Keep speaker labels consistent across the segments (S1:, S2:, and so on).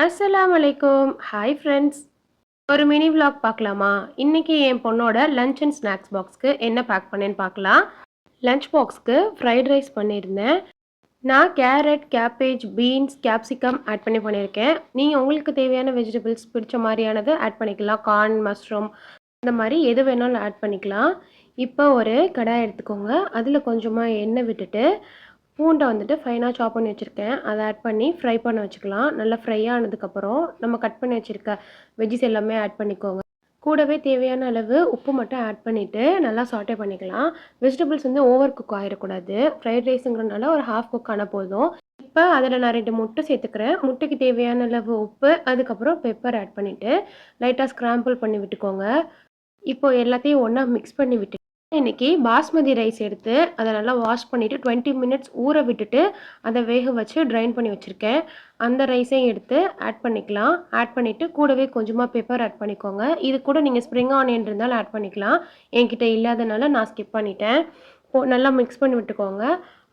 S1: அஸ்ஸலாமு hi friends. ஒரு mini vlog பார்க்கலாமா? இன்னைக்கு என் பொண்ணோட லஞ்ச் அண்ட் ஸ்நாக்ஸ் பாக்ஸ்க்கு என்ன பேக் பண்ணேன்னு பார்க்கலாம். லஞ்ச் பாக்ஸ்க்கு ஃப்ரைட் ரைஸ் பண்ணியிருந்தேன். நான் carrot, cabbage, beans, capsicum add பண்ணியிருக்கேன். நீங்கள் உங்களுக்கு தேவையான வெஜிடபிள்ஸ் பிடிச்ச மாதிரியானது ஆட் பண்ணிக்கலாம். கார்ன், மஷ்ரூம் இந்த மாதிரி எது வேணாலும் ஆட் பண்ணிக்கலாம். இப்போ ஒரு கடாய் எடுத்துக்கோங்க. அதில் கொஞ்சமாக எண்ணெய் விட்டுட்டு பூண்டை வந்துட்டு ஃபைனாக சாப் பண்ணி வச்சுருக்கேன். அதை ஆட் பண்ணி ஃப்ரை பண்ண வச்சுக்கலாம். நல்லா ஃப்ரை ஆனதுக்கப்புறம் நம்ம கட் பண்ணி வச்சுருக்க வெஜ்ஜிஸ் எல்லாமே ஆட் பண்ணிக்கோங்க. கூடவே தேவையான அளவு உப்பு மட்டும் ஆட் பண்ணிவிட்டு நல்லா சாட்டே பண்ணிக்கலாம். வெஜிடபிள்ஸ் வந்து ஓவர் குக் ஆகிடக்கூடாது. ஃப்ரைட் ரைஸுங்கிறதுனால ஒரு ஹாஃப் குக் ஆனால் போதும். இப்போ அதில் நான் 2 முட்டை சேர்த்துக்கிறேன். முட்டைக்கு தேவையான அளவு உப்பு, அதுக்கப்புறம் பெப்பர் ஆட் பண்ணிவிட்டு லைட்டாக ஸ்க்ராம்பிள் பண்ணி விட்டுக்கோங்க. இப்போ எல்லாத்தையும் ஒன்றா மிக்ஸ் பண்ணி விட்டு இன்னைக்கு பாஸ்மதி ரைஸ் எடுத்து அதை நல்லா வாஷ் பண்ணிவிட்டு 20 மினிட்ஸ் ஊற விட்டுட்டு அதை வேக வச்சு ட்ரைன் பண்ணி வச்சுருக்கேன். அந்த ரைஸையும் எடுத்து ஆட் பண்ணிக்கலாம். ஆட் பண்ணிவிட்டு கூடவே கொஞ்சமாக பெப்பர் ஆட் பண்ணிக்கோங்க. இது கூட நீங்கள் ஸ்ப்ரிங் ஆனியன் இருந்தாலும் ஆட் பண்ணிக்கலாம். என்கிட்ட இல்லாதனால நான் ஸ்கிப் பண்ணிட்டேன். நல்லா மிக்ஸ் பண்ணி விட்டுக்கோங்க.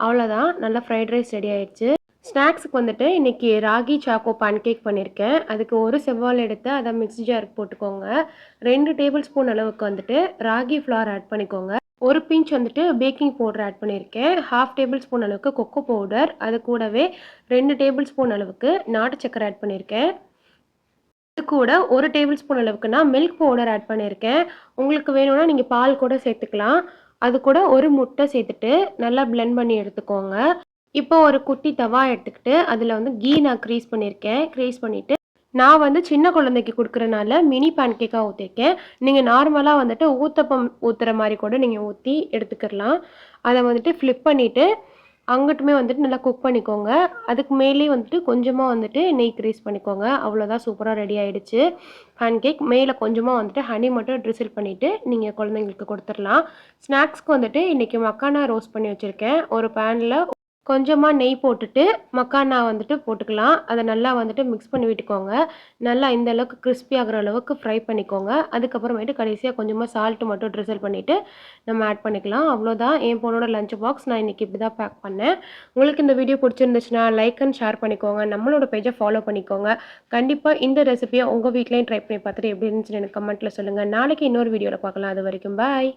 S1: அவ்வளோதான், நல்லா ஃப்ரைட் ரைஸ் ரெடி ஆயிடுச்சு. ஸ்நாக்ஸுக்கு வந்துட்டு இன்றைக்கி ராகி சாக்கோ பேன்கேக் பண்ணியிருக்கேன். அதுக்கு ஒரு செவ்வாழை எடுத்து அதை மிக்ஸி ஜாருக்கு போட்டுக்கோங்க. 2 டேபிள் ஸ்பூன் அளவுக்கு வந்துட்டு ராகி ஃப்ளார் ஆட் பண்ணிக்கோங்க. ஒரு பிஞ்ச் வந்துட்டு பேக்கிங் பவுடர் ஆட் பண்ணியிருக்கேன். 1/2 டேபிள் ஸ்பூன் அளவுக்கு கொக்கோ பவுடர், அது கூடவே 2 டேபிள் ஸ்பூன் அளவுக்கு நாட்டு சக்கரை ஆட் பண்ணியிருக்கேன். இது கூட 1 டேபிள் ஸ்பூன் அளவுக்கு நான் மில்க் பவுடர் ஆட் பண்ணியிருக்கேன். உங்களுக்கு வேணும்னா நீங்கள் பால் கூட சேர்த்துக்கலாம். அது கூட ஒரு முட்டை சேர்த்துட்டு நல்லா பிளெண்ட் பண்ணி எடுத்துக்கோங்க. இப்போ ஒரு குட்டி தவா எடுத்துக்கிட்டு அதில் வந்து கீ நான் க்ரீஸ் பண்ணியிருக்கேன். க்ரீஸ் பண்ணிவிட்டு நான் வந்து சின்ன குழந்தைக்கு கொடுக்குறனால மினி பேன்கேக்காக ஊற்றிருக்கேன். நீங்கள் நார்மலாக வந்துட்டு ஊத்தப்பம் ஊற்றுற மாதிரி கூட நீங்கள் ஊற்றி எடுத்துக்கிடலாம். அதை வந்துட்டு ஃப்ளிப் பண்ணிவிட்டு அங்கிட்டுமே வந்துட்டு நல்லா குக் பண்ணிக்கோங்க. அதுக்கு மேலே வந்துட்டு கொஞ்சமாக வந்துட்டு நெய் க்ரீஸ் பண்ணிக்கோங்க. அவ்வளோதான், சூப்பராக ரெடி ஆகிடுச்சு பேன்கேக். மேலே கொஞ்சமாக வந்துட்டு ஹனி மட்டும் ட்ரிசில் பண்ணிவிட்டு நீங்கள் குழந்தைங்களுக்கு கொடுத்துடலாம். ஸ்நாக்ஸ்க்கு வந்துட்டு இன்றைக்கி மக்கானா ரோஸ்ட் பண்ணி வச்சுருக்கேன். ஒரு பேனில் கொஞ்சமாக நெய் போட்டுட்டு மக்கானா வந்துட்டு போட்டுக்கலாம். அதை நல்லா வந்துட்டு மிக்ஸ் பண்ணி விட்டுக்கோங்க. நல்லா இந்த அளவுக்கு கிறிஸ்பி ஆகிற அளவுக்கு ஃப்ரை பண்ணிக்கோங்க. அதுக்கப்புறமேட்டு கடைசியாக கொஞ்சமாக சால்ட்டு மட்டும் ட்ரிசல் பண்ணிவிட்டு நம்ம ஆட் பண்ணிக்கலாம். அவ்வளோதான், என் பொண்ணோட லஞ்ச் பாக்ஸ் நான் இன்றைக்கி இப்படி தான் பேக் பண்ணேன். உங்களுக்கு இந்த வீடியோ பிடிச்சிருந்துச்சுன்னா லைக் அண்ட் ஷேர் பண்ணிக்கோங்க. நம்மளோட பேஜை ஃபாலோ பண்ணிக்கோங்க. கண்டிப்பாக இந்த ரெசிபியை உங்கள் வீட்லேயும் ட்ரை பண்ணி பார்த்துட்டு எப்படி இருந்துச்சுன்னு எனக்கு கமெண்ட்டில் சொல்லுங்கள். நாளைக்கு இன்னொரு வீடியோவில் பார்க்கலாம். அது வரைக்கும் பாய்.